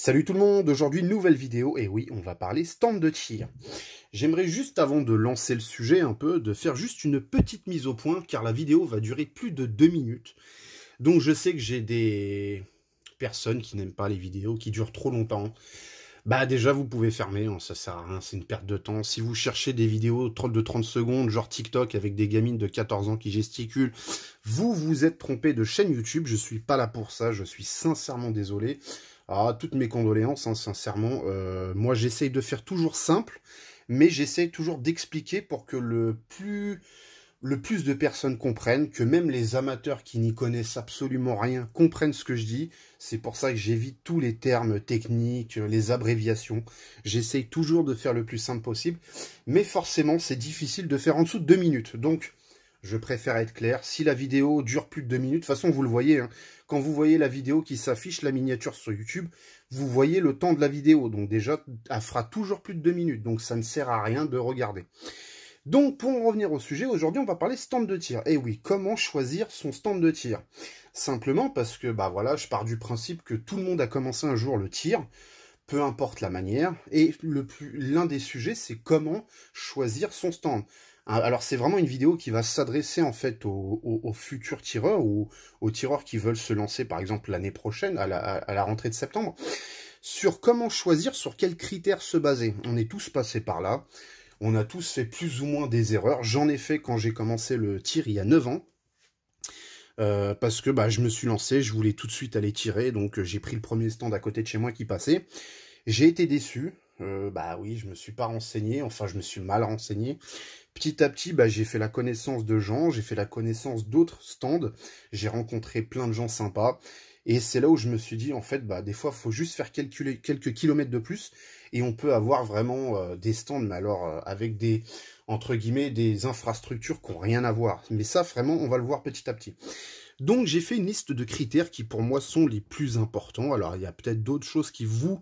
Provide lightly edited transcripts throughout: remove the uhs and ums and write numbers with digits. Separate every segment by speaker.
Speaker 1: Salut tout le monde, aujourd'hui nouvelle vidéo, et oui, on va parler stand de tir. J'aimerais juste avant de lancer le sujet un peu, de faire juste une petite mise au point, car la vidéo va durer plus de 2 minutes. Donc je sais que j'ai des personnes qui n'aiment pas les vidéos, qui durent trop longtemps. Bah déjà vous pouvez fermer, hein, ça sert à rien, c'est une perte de temps. Si vous cherchez des vidéos de 30 secondes, genre TikTok avec des gamines de 14 ans qui gesticulent, vous vous êtes trompé de chaîne YouTube, je suis pas là pour ça, je suis sincèrement désolé. Ah, toutes mes condoléances, hein, sincèrement. Moi, j'essaye de faire toujours simple, mais j'essaye toujours d'expliquer pour que le plus de personnes comprennent, que même les amateurs qui n'y connaissent absolument rien comprennent ce que je dis. C'est pour ça que j'évite tous les termes techniques, les abréviations. J'essaye toujours de faire le plus simple possible, mais forcément, c'est difficile de faire en dessous de 2 minutes. Donc, je préfère être clair. Si la vidéo dure plus de 2 minutes, de toute façon, vous le voyez, hein, quand vous voyez la vidéo qui s'affiche, la miniature sur YouTube, vous voyez le temps de la vidéo. Donc déjà, elle fera toujours plus de 2 minutes. Donc ça ne sert à rien de regarder. Donc pour en revenir au sujet, aujourd'hui, on va parler stand de tir. Et oui, comment choisir son stand de tir? Simplement parce que, bah voilà, je pars du principe que tout le monde a commencé un jour le tir, peu importe la manière. Et l'un des sujets, c'est comment choisir son stand. Alors c'est vraiment une vidéo qui va s'adresser en fait aux futurs tireurs ou aux tireurs qui veulent se lancer par exemple l'année prochaine, à la rentrée de septembre, sur comment choisir, sur quels critères se baser. On est tous passés par là, on a tous fait plus ou moins des erreurs. J'en ai fait quand j'ai commencé le tir il y a 9 ans. Parce que bah, je me suis lancé, je voulais tout de suite aller tirer, donc j'ai pris le premier stand à côté de chez moi qui passait. J'ai été déçu, bah oui, je me suis pas renseigné, enfin je me suis mal renseigné. Petit à petit, bah, j'ai fait la connaissance de gens, j'ai fait la connaissance d'autres stands, j'ai rencontré plein de gens sympas, et c'est là où je me suis dit, en fait, bah, des fois, il faut juste faire quelques kilomètres de plus, et on peut avoir vraiment des stands, mais alors avec des, entre guillemets, des infrastructures qui n'ont rien à voir. Mais ça, vraiment, on va le voir petit à petit. Donc, j'ai fait une liste de critères qui, pour moi, sont les plus importants. Alors, il y a peut-être d'autres choses qui vont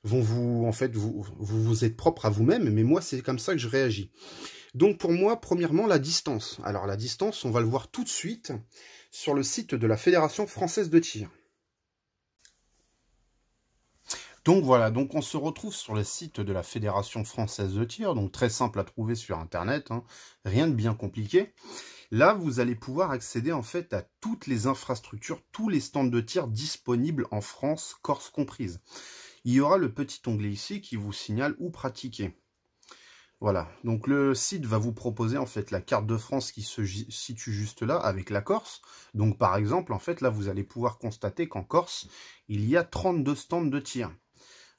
Speaker 1: vous, en fait, vous êtes propre à vous-même, mais moi, c'est comme ça que je réagis. Donc pour moi, premièrement, la distance. Alors la distance, on va le voir tout de suite sur le site de la Fédération Française de Tir. Donc voilà, donc on se retrouve sur le site de la Fédération Française de Tir, donc très simple à trouver sur Internet, hein, rien de bien compliqué. Là, vous allez pouvoir accéder en fait à toutes les infrastructures, tous les stands de tir disponibles en France, Corse comprise. Il y aura le petit onglet ici qui vous signale où pratiquer. Voilà, donc le site va vous proposer en fait la carte de France qui se situe juste là avec la Corse. Donc par exemple, en fait là vous allez pouvoir constater qu'en Corse, il y a 32 stands de tir.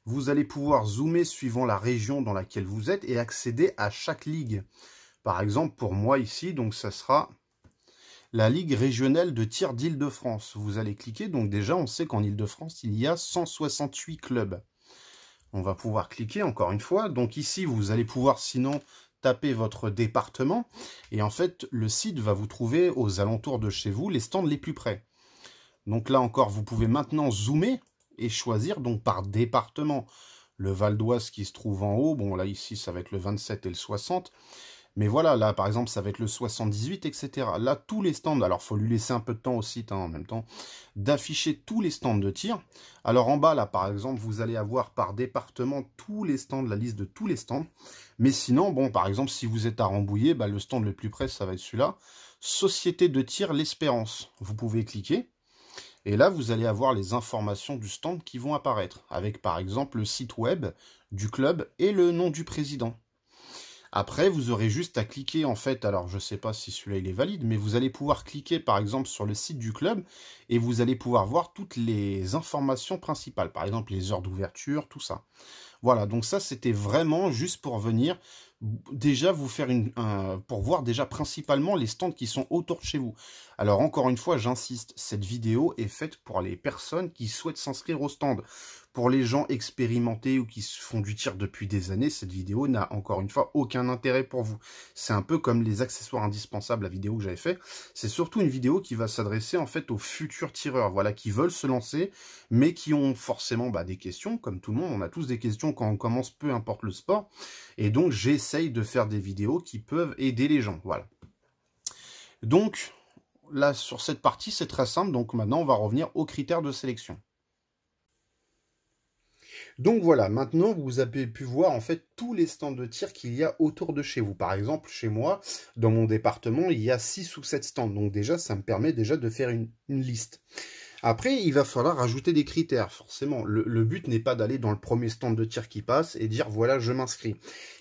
Speaker 1: Vous allez pouvoir zoomer suivant la région dans laquelle vous êtes et accéder à chaque ligue. Par exemple pour moi ici, donc ça sera la Ligue régionale de tir d'Île-de-France. Vous allez cliquer, donc déjà on sait qu'en Île-de-France il y a 168 clubs. On va pouvoir cliquer encore une fois. Donc ici, vous allez pouvoir sinon taper votre département. Et en fait, le site va vous trouver aux alentours de chez vous les stands les plus près. Donc là encore, vous pouvez maintenant zoomer et choisir donc par département. Le Val d'Oise qui se trouve en haut. Bon là ici, ça va être le 27 et le 60. Mais voilà, là, par exemple, ça va être le 78, etc. Là, tous les stands, alors, il faut lui laisser un peu de temps au site, hein, en même temps, d'afficher tous les stands de tir. Alors, en bas, là, par exemple, vous allez avoir par département tous les stands, la liste de tous les stands. Mais sinon, bon, par exemple, si vous êtes à Rambouillet, bah, le stand le plus près, ça va être celui-là. Société de tir L'Espérance. Vous pouvez cliquer. Et là, vous allez avoir les informations du stand qui vont apparaître, avec, par exemple, le site web du club et le nom du président. Après, vous aurez juste à cliquer, en fait, alors je ne sais pas si celui-là il est valide, mais vous allez pouvoir cliquer par exemple sur le site du club et vous allez pouvoir voir toutes les informations principales, par exemple les heures d'ouverture, tout ça. Voilà, donc ça c'était vraiment juste pour venir déjà vous faire pour voir déjà principalement les stands qui sont autour de chez vous. Alors encore une fois, j'insiste, cette vidéo est faite pour les personnes qui souhaitent s'inscrire au stand. Pour les gens expérimentés ou qui font du tir depuis des années, cette vidéo n'a encore une fois aucun intérêt pour vous. C'est un peu comme les accessoires indispensables, la vidéo que j'avais fait. C'est surtout une vidéo qui va s'adresser en fait aux futurs tireurs, voilà, qui veulent se lancer, mais qui ont forcément des questions, comme tout le monde. On a tous des questions quand on commence, peu importe le sport. Et donc j'essaye de faire des vidéos qui peuvent aider les gens, voilà. Donc là, sur cette partie, c'est très simple. Donc maintenant, on va revenir aux critères de sélection. Donc voilà, maintenant vous avez pu voir en fait tous les stands de tir qu'il y a autour de chez vous. Par exemple, chez moi, dans mon département, il y a 6 ou 7 stands. Donc déjà, ça me permet déjà de faire une liste. Après, il va falloir rajouter des critères, forcément. Le but n'est pas d'aller dans le premier stand de tir qui passe et dire voilà, je m'inscris.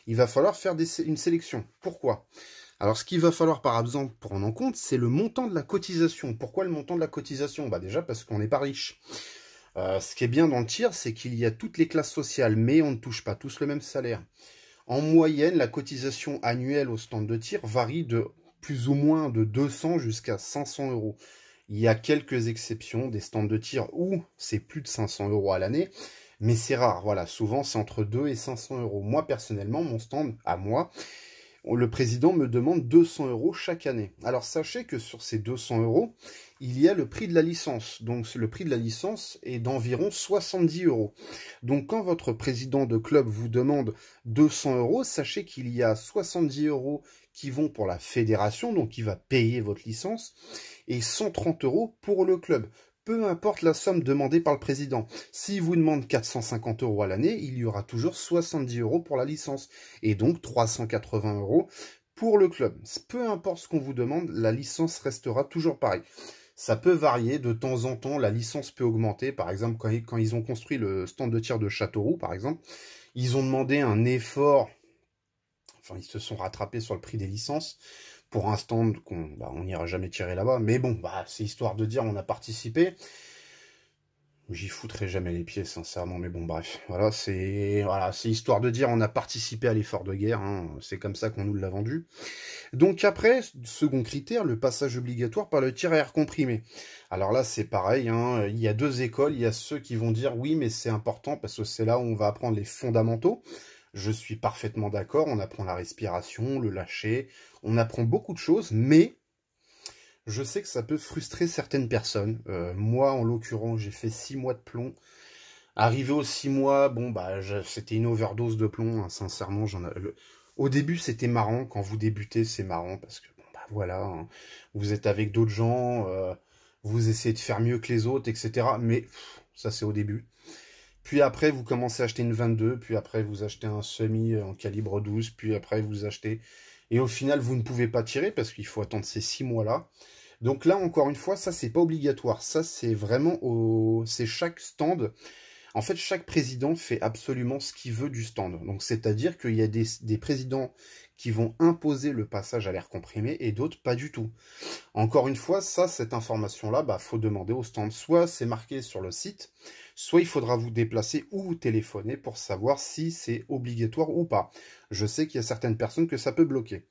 Speaker 1: Il va falloir faire une sélection. Pourquoi? Alors, ce qu'il va falloir, par exemple, prendre en compte, c'est le montant de la cotisation. Pourquoi le montant de la cotisation? Bah déjà, parce qu'on n'est pas riche. Ce qui est bien dans le tir, c'est qu'il y a toutes les classes sociales, mais on ne touche pas tous le même salaire. En moyenne, la cotisation annuelle au stand de tir varie de plus ou moins de 200 jusqu'à 500 euros. Il y a quelques exceptions, des stands de tir où c'est plus de 500 euros à l'année, mais c'est rare. Voilà, souvent c'est entre 2 et 500 euros. Moi, personnellement, mon stand, à moi, le président me demande 200 euros chaque année. Alors sachez que sur ces 200 euros, il y a le prix de la licence. Donc le prix de la licence est d'environ 70 euros. Donc quand votre président de club vous demande 200 euros, sachez qu'il y a 70 euros qui vont pour la fédération, donc il va payer votre licence, et 130 euros pour le club. Peu importe la somme demandée par le président. S'il vous demande 450 euros à l'année, il y aura toujours 70 euros pour la licence. Et donc 380 euros pour le club. Peu importe ce qu'on vous demande, la licence restera toujours pareille. Ça peut varier de temps en temps, la licence peut augmenter. Par exemple, quand ils ont construit le stand de tir de Châteauroux, par exemple, ils ont demandé un effort. Enfin, ils se sont rattrapés sur le prix des licences pour un stand qu'on n'ira jamais tirer là-bas. Mais bon, c'est histoire de dire on a participé. J'y foutrais jamais les pieds, sincèrement, mais bon, bref. Voilà, c'est histoire de dire on a participé à l'effort de guerre. Hein. C'est comme ça qu'on nous l'a vendu. Donc après, second critère, le passage obligatoire par le tir à air comprimé. Alors là, c'est pareil. Hein. Il y a deux écoles. Il y a ceux qui vont dire oui, mais c'est important parce que c'est là où on va apprendre les fondamentaux. Je suis parfaitement d'accord, on apprend la respiration, le lâcher, on apprend beaucoup de choses, mais je sais que ça peut frustrer certaines personnes. Moi, en l'occurrence, j'ai fait 6 mois de plomb. Arrivé aux 6 mois, bon, c'était une overdose de plomb, hein, sincèrement. Au début, c'était marrant, quand vous débutez, c'est marrant, parce que, voilà, hein, vous êtes avec d'autres gens, vous essayez de faire mieux que les autres, etc. Mais ça, c'est au début. Puis après, vous commencez à acheter une 22, puis après, vous achetez un semi en calibre 12, puis après, vous achetez... Et au final, vous ne pouvez pas tirer parce qu'il faut attendre ces 6 mois-là. Donc là, encore une fois, ça, c'est pas obligatoire. Ça, c'est vraiment c'est chaque stand. En fait, chaque président fait absolument ce qu'il veut du stand. Donc, c'est-à-dire qu'il y a des présidents qui vont imposer le passage à l'air comprimé et d'autres pas du tout. Encore une fois, cette information-là, faut demander au stand. Soit c'est marqué sur le site, soit il faudra vous déplacer ou vous téléphoner pour savoir si c'est obligatoire ou pas. Je sais qu'il y a certaines personnes que ça peut bloquer.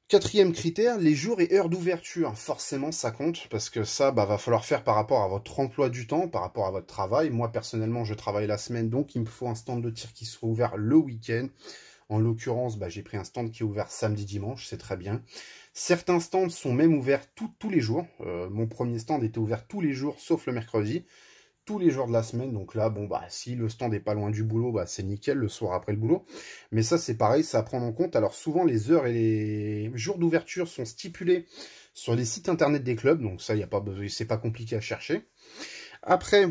Speaker 1: Quatrième critère, les jours et heures d'ouverture. Forcément, ça compte, parce que ça, va falloir faire par rapport à votre emploi du temps, par rapport à votre travail. Moi, personnellement, je travaille la semaine, donc il me faut un stand de tir qui soit ouvert le week-end. En l'occurrence, j'ai pris un stand qui est ouvert samedi-dimanche, c'est très bien. Certains stands sont même ouverts tous les jours. Mon premier stand était ouvert tous les jours, sauf le mercredi. Tous les jours de la semaine, donc là, si le stand n'est pas loin du boulot, c'est nickel, le soir après le boulot. Mais ça, c'est pareil, ça à prendre en compte. Alors souvent, les heures et les jours d'ouverture sont stipulés sur les sites internet des clubs, donc ça, c'est pas compliqué à chercher. Après...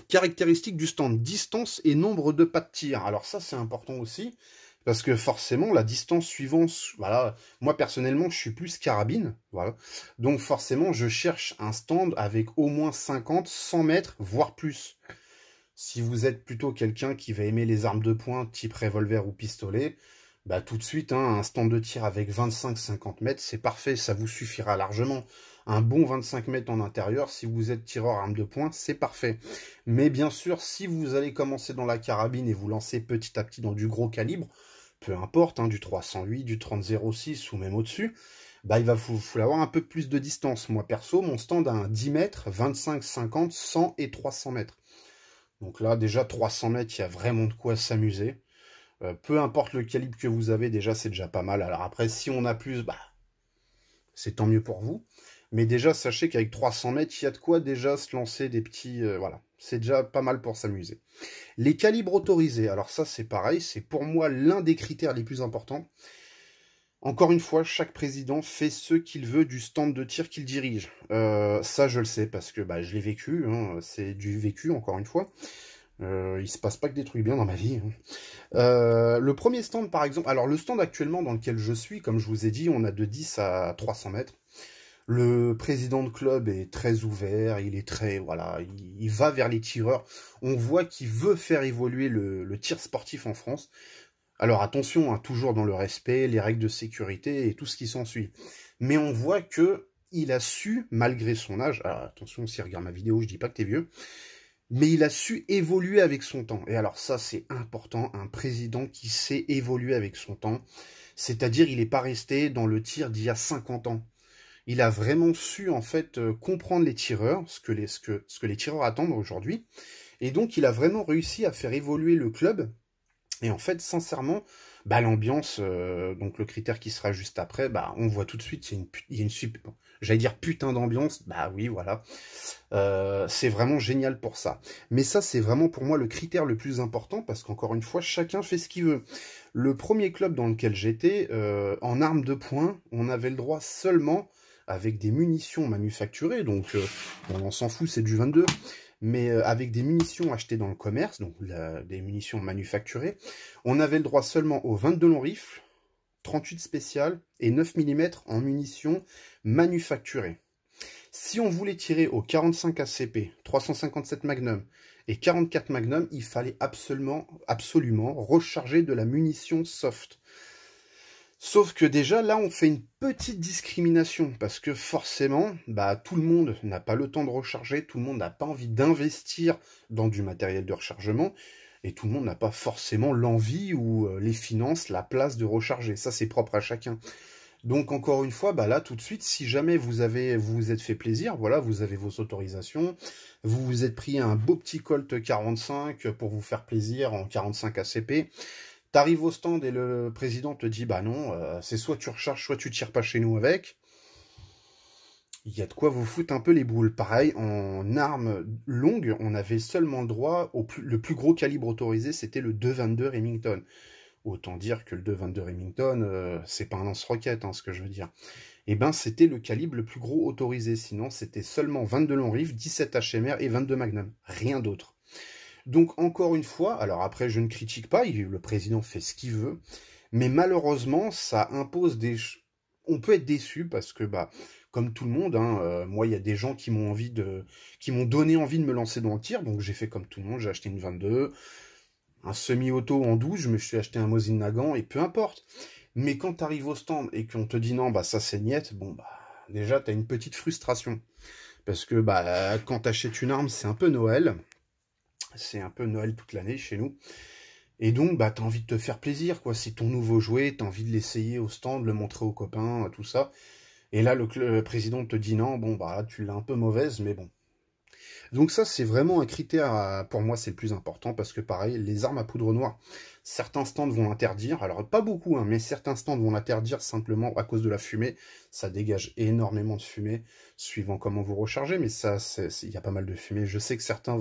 Speaker 1: Caractéristiques du stand, distance et nombre de pas de tir. Alors ça, c'est important aussi, parce que forcément, la distance suivante, voilà, moi personnellement, je suis plus carabine, voilà. Donc forcément, je cherche un stand avec au moins 50, 100 mètres, voire plus. Si vous êtes plutôt quelqu'un qui va aimer les armes de poing, type revolver ou pistolet, tout de suite, un stand de tir avec 25-50 mètres, c'est parfait, ça vous suffira largement. Un bon 25 mètres en intérieur, si vous êtes tireur arme de poing, c'est parfait. Mais bien sûr, si vous allez commencer dans la carabine et vous lancer petit à petit dans du gros calibre, peu importe, du 308, du 30-06 ou même au-dessus, il va vous falloir un peu plus de distance. Moi, perso, mon stand a un 10 mètres, 25, 50, 100 et 300 mètres. Donc là, déjà, 300 mètres, il y a vraiment de quoi s'amuser. Peu importe le calibre que vous avez, déjà, c'est déjà pas mal. Alors après, si on a plus, c'est tant mieux pour vous. Mais déjà, sachez qu'avec 300 mètres, il y a de quoi déjà se lancer des petits... voilà, c'est déjà pas mal pour s'amuser. Les calibres autorisés, alors ça, c'est pareil. C'est pour moi l'un des critères les plus importants. Encore une fois, chaque président fait ce qu'il veut du stand de tir qu'il dirige. Ça, je le sais parce que je l'ai vécu. Hein, c'est du vécu, encore une fois. Il se passe pas que des trucs bien dans ma vie, hein. Le premier stand, par exemple, alors le stand actuellement dans lequel je suis, comme je vous ai dit, on a de 10 à 300 mètres. Le président de club est très ouvert, il est très, voilà, il va vers les tireurs. On voit qu'il veut faire évoluer le tir sportif en France. Alors attention, hein, toujours dans le respect, les règles de sécurité et tout ce qui s'ensuit. Mais on voit que il a su, malgré son âge, alors attention, si regarde ma vidéo, je dis pas que t'es vieux, mais il a su évoluer avec son temps. Et alors ça, c'est important, un président qui sait évoluer avec son temps. C'est-à-dire, il n'est pas resté dans le tir d'il y a 50 ans. Il a vraiment su, en fait, comprendre les tireurs, ce que les tireurs attendent aujourd'hui. Et donc, il a vraiment réussi à faire évoluer le club. Et en fait, sincèrement, bah, l'ambiance, donc le critère qui sera juste après, bah, on voit tout de suite, il y a une super, j'allais dire putain d'ambiance, bah oui, voilà. C'est vraiment génial pour ça. Mais ça, c'est vraiment pour moi le critère le plus important, parce qu'encore une fois, chacun fait ce qu'il veut. Le premier club dans lequel j'étais, en armes de poing, on avait le droit seulement, avec des munitions manufacturées, donc on s'en fout, c'est du 22, mais avec des munitions achetées dans le commerce, donc des munitions manufacturées, on avait le droit seulement aux 22 long rifles, 38 spéciales et 9 mm en munitions manufacturées. Si on voulait tirer au 45 ACP, 357 Magnum et 44 Magnum, il fallait absolument recharger de la munition soft. Sauf que déjà, là, on fait une petite discrimination, parce que forcément, bah, tout le monde n'a pas le temps de recharger, tout le monde n'a pas envie d'investir dans du matériel de rechargement, et tout le monde n'a pas forcément l'envie ou les finances, la place de recharger. Ça, c'est propre à chacun. Donc, encore une fois, bah, là, tout de suite, si jamais vous vous êtes fait plaisir, voilà, vous avez vos autorisations, vous vous êtes pris un beau petit Colt 45 pour vous faire plaisir en 45 ACP, t'arrives au stand et le président te dit, bah non, c'est soit tu recharges, soit tu tires pas chez nous avec. Il y a de quoi vous foutre un peu les boules. Pareil, en armes longues, on avait seulement le droit, le plus gros calibre autorisé, c'était le 2,22 Remington. Autant dire que le 2,22 Remington, c'est pas un lance-roquette, hein, ce que je veux dire. Et ben, c'était le calibre le plus gros autorisé. Sinon, c'était seulement 22 long rifle, 17 HMR et 22 Magnum. Rien d'autre. Donc, encore une fois, alors après, je ne critique pas, le président fait ce qu'il veut, mais malheureusement, ça impose on peut être déçu parce que, bah, comme tout le monde, hein, moi, il y a des gens qui m'ont donné envie de me lancer dans le tir, donc j'ai fait comme tout le monde, j'ai acheté une 22, un semi-auto en 12, je me suis acheté un Mosin Nagant, et peu importe. Mais quand tu arrives au stand et qu'on te dit non, bah ça c'est niette, bon, bah, déjà, tu as une petite frustration. Parce que, bah, quand tu achètes une arme, c'est un peu Noël. C'est un peu Noël toute l'année chez nous. Et donc, bah, t'as envie de te faire plaisir, quoi. C'est ton nouveau jouet, t'as envie de l'essayer au stand, de le montrer aux copains, tout ça. Et là, le président te dit non, bon, bah, tu l'as un peu mauvaise, mais bon. Donc ça, c'est vraiment un critère, pour moi, c'est le plus important, parce que pareil, les armes à poudre noire, certains stands vont l'interdire, alors pas beaucoup, hein, mais certains stands vont l'interdire simplement à cause de la fumée. Ça dégage énormément de fumée, suivant comment vous rechargez, mais ça, il y a pas mal de fumée. Je sais que certains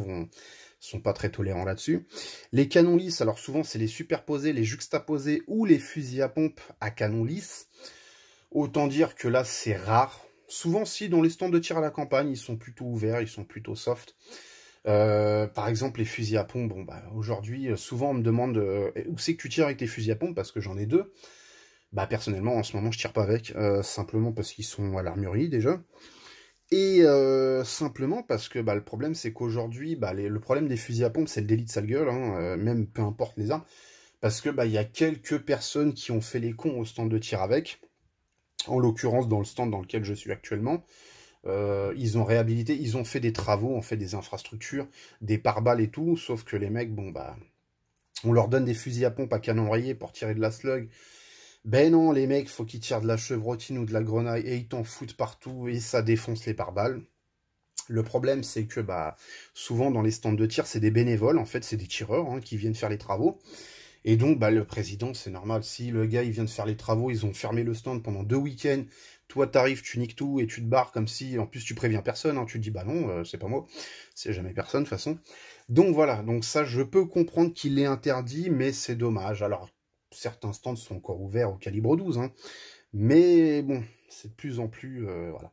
Speaker 1: sont pas très tolérants là-dessus. Les canons lisses, alors souvent c'est les superposés, les juxtaposés ou les fusils à pompe à canon lisse. Autant dire que là c'est rare. Souvent si dans les stands de tir à la campagne, ils sont plutôt ouverts, ils sont plutôt soft. Par exemple les fusils à pompe, bon bah aujourd'hui souvent on me demande où c'est que tu tires avec tes fusils à pompe, parce que j'en ai deux. Bah personnellement en ce moment je tire pas avec, simplement parce qu'ils sont à l'armurerie déjà. Et simplement parce que bah, le problème, c'est qu'aujourd'hui, bah, le problème des fusils à pompe, c'est le délit de sale gueule, hein, même peu importe les armes. Parce que bah, y a quelques personnes qui ont fait les cons au stand de tir avec. En l'occurrence, dans le stand dans lequel je suis actuellement. Ils ont réhabilité, ils ont fait des travaux, on fait des infrastructures, des pare-balles et tout. Sauf que les mecs, bon, bah, on leur donne des fusils à pompe à canon rayé pour tirer de la slug. Ben non, les mecs, faut qu'ils tirent de la chevrotine ou de la grenaille et ils t'en foutent partout et ça défonce les pare-balles. Le problème, c'est que bah souvent dans les stands de tir, c'est des bénévoles, en fait, c'est des tireurs hein, qui viennent faire les travaux. Et donc, bah, le président, c'est normal. Si le gars, il vient de faire les travaux, ils ont fermé le stand pendant 2 week-ends, toi, t'arrives, tu niques tout et tu te barres comme si, en plus, tu préviens personne. Hein, tu te dis, bah non, c'est pas moi, c'est jamais personne, de toute façon. Donc voilà, donc ça, je peux comprendre qu'il est interdit, mais c'est dommage. Alors, certains stands sont encore ouverts au calibre 12, hein, mais bon, c'est de plus en plus, voilà.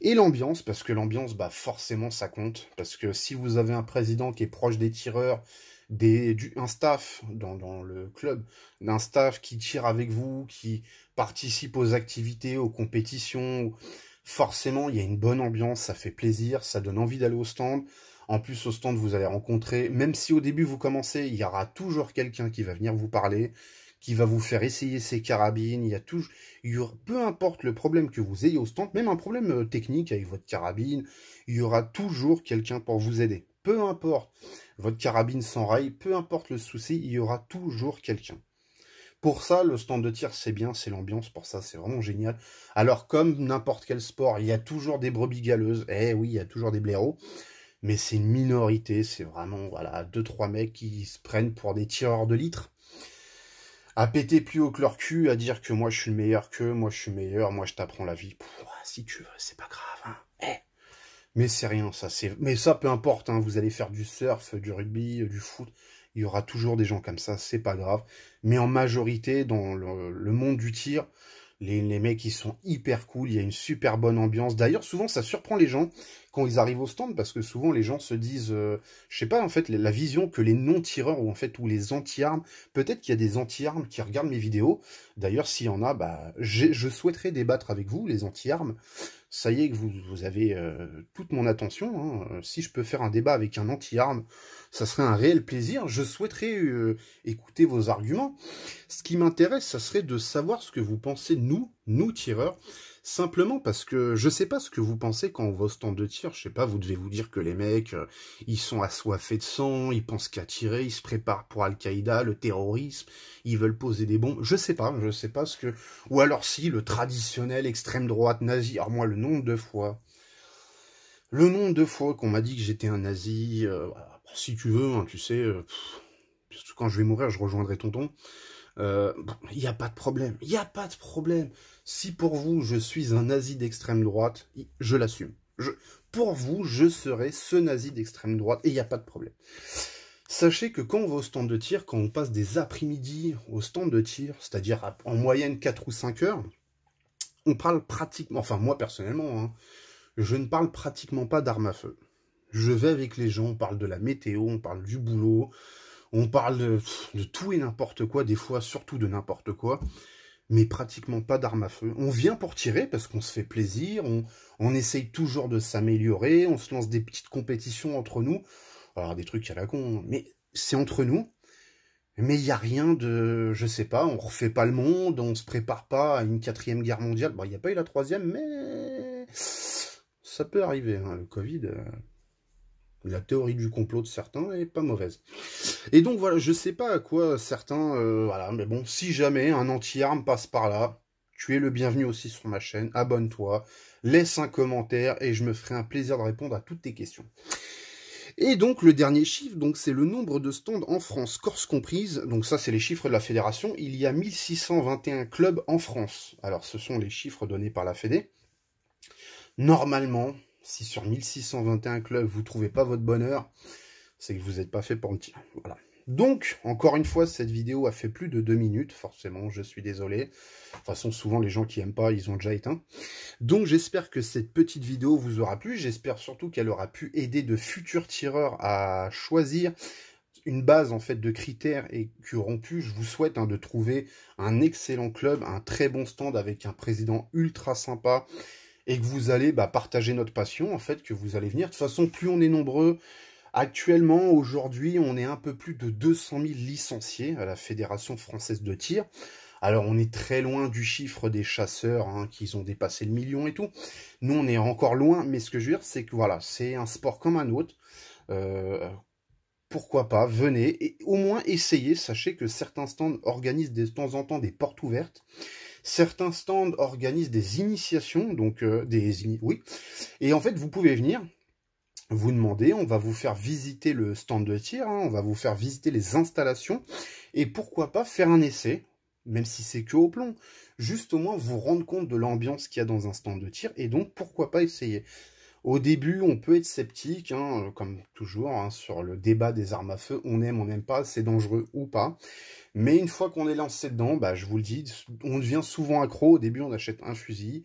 Speaker 1: Et l'ambiance, parce que l'ambiance, bah forcément ça compte, parce que si vous avez un président qui est proche des tireurs, un staff dans le club, d'un staff qui tire avec vous, qui participe aux activités, aux compétitions, forcément il y a une bonne ambiance, ça fait plaisir, ça donne envie d'aller au stand. En plus au stand vous allez rencontrer, même si au début vous commencez, il y aura toujours quelqu'un qui va venir vous parler, qui va vous faire essayer ses carabines, peu importe le problème que vous ayez au stand, même un problème technique avec votre carabine, il y aura toujours quelqu'un pour vous aider. Peu importe votre carabine s'enraye, peu importe le souci, il y aura toujours quelqu'un. Pour ça, le stand de tir, c'est bien, c'est l'ambiance, pour ça, c'est vraiment génial. Alors, comme n'importe quel sport, il y a toujours des brebis galeuses, eh oui, il y a toujours des blaireaux, mais c'est une minorité, c'est vraiment, voilà, 2-3 mecs qui se prennent pour des tireurs de litres, à péter plus haut que leur cul, à dire que moi je suis le meilleur qu'eux, moi je suis meilleur, moi je t'apprends la vie. Si tu veux, c'est pas grave, hein. Mais c'est rien, ça. Mais ça, peu importe, hein, vous allez faire du surf, du rugby, du foot, il y aura toujours des gens comme ça, c'est pas grave. Mais en majorité, dans le monde du tir, les mecs, ils sont hyper cool, il y a une super bonne ambiance. D'ailleurs, souvent, ça surprend les gens quand ils arrivent au stand, parce que souvent, les gens se disent, je sais pas, en fait, la vision que les non-tireurs, ou les anti-armes, peut-être qu'il y a des anti-armes qui regardent mes vidéos. D'ailleurs, s'il y en a, bah, je souhaiterais débattre avec vous, les anti-armes. Ça y est que vous avez toute mon attention, hein. Si je peux faire un débat avec un anti-arme, ça serait un réel plaisir. Je souhaiterais écouter vos arguments. Ce qui m'intéresse, ça serait de savoir ce que vous pensez, nous tireurs, simplement parce que je sais pas ce que vous pensez quand on va au stand de tir. Je sais pas, vous devez vous dire que les mecs, ils sont assoiffés de sang, ils pensent qu'à tirer, ils se préparent pour Al-Qaïda, le terrorisme, ils veulent poser des bombes. Je sais pas ce que... Ou alors si, le traditionnel extrême droite nazi. Alors moi, le nombre de fois qu'on m'a dit que j'étais un nazi, si tu veux, hein, tu sais, quand je vais mourir, je rejoindrai tonton. Il n'y a pas de problème, il n'y a pas de problème. Si pour vous, je suis un nazi d'extrême droite, je l'assume. Pour vous, je serai ce nazi d'extrême droite et il n'y a pas de problème. Sachez que quand on va au stand de tir, quand on passe des après-midi au stand de tir, c'est-à-dire en moyenne 4 ou 5 heures, on parle pratiquement, enfin moi personnellement, hein, je ne parle pratiquement pas d'armes à feu. Je vais avec les gens, on parle de la météo, on parle du boulot, on parle de tout et n'importe quoi, des fois surtout de n'importe quoi, mais pratiquement pas d'armes à feu. On vient pour tirer parce qu'on se fait plaisir, on essaye toujours de s'améliorer, on se lance des petites compétitions entre nous, alors des trucs à la con, mais c'est entre nous. Mais il n'y a rien de, je sais pas, on refait pas le monde, on se prépare pas à une 4e guerre mondiale. Bon, il n'y a pas eu la 3e, mais ça peut arriver, hein, le Covid. La théorie du complot de certains est pas mauvaise. Et donc voilà, je sais pas à quoi certains, voilà, mais bon, si jamais un anti-arme passe par là, tu es le bienvenu aussi sur ma chaîne, abonne-toi, laisse un commentaire et je me ferai un plaisir de répondre à toutes tes questions. Et donc le dernier chiffre, donc c'est le nombre de stands en France, Corse comprise. Donc ça c'est les chiffres de la fédération. Il y a 1621 clubs en France. Alors ce sont les chiffres donnés par la Fédé. Normalement, si sur 1621 clubs vous ne trouvez pas votre bonheur, c'est que vous n'êtes pas fait pour le tir. Voilà. Donc, encore une fois, cette vidéo a fait plus de 2 minutes, forcément, je suis désolé. De toute façon, souvent, les gens qui n'aiment pas, ils ont déjà éteint. Donc, j'espère que cette petite vidéo vous aura plu. J'espère surtout qu'elle aura pu aider de futurs tireurs à choisir une base, en fait, de critères et qui auront pu, je vous souhaite, hein, de trouver un excellent club, un très bon stand avec un président ultra sympa et que vous allez partager notre passion, en fait, que vous allez venir. De toute façon, plus on est nombreux... Actuellement, aujourd'hui, on est un peu plus de 200 000 licenciés à la Fédération française de tir. Alors, on est très loin du chiffre des chasseurs, hein, qui ont dépassé le million et tout. Nous, on est encore loin, mais ce que je veux dire, c'est que voilà, c'est un sport comme un autre. Pourquoi pas, venez et au moins essayez. Sachez que certains stands organisent de temps en temps des portes ouvertes. Certains stands organisent des initiations, donc oui. Et en fait, vous pouvez venir... Vous demandez, on va vous faire visiter le stand de tir, hein, on va vous faire visiter les installations, et pourquoi pas faire un essai, même si c'est que au plomb, juste au moins vous rendre compte de l'ambiance qu'il y a dans un stand de tir, et donc pourquoi pas essayer. Au début, on peut être sceptique, hein, comme toujours, hein, sur le débat des armes à feu, on n'aime pas, c'est dangereux ou pas, mais une fois qu'on est lancé dedans, je vous le dis, on devient souvent accro. Au début on achète un fusil,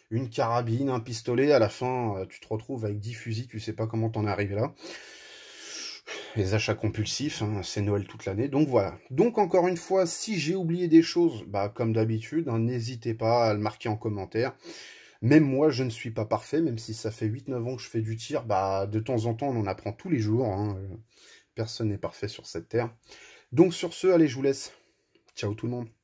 Speaker 1: une carabine, un pistolet, à la fin, tu te retrouves avec 10 fusils, tu sais pas comment t'en es arrivé là. Les achats compulsifs, hein, c'est Noël toute l'année, donc voilà. Donc encore une fois, si j'ai oublié des choses, bah comme d'habitude, hein, n'hésitez pas à le marquer en commentaire. Même moi, je ne suis pas parfait, même si ça fait 8-9 ans que je fais du tir, bah de temps en temps, on en apprend tous les jours, hein. Personne n'est parfait sur cette terre. Donc sur ce, allez, je vous laisse. Ciao tout le monde.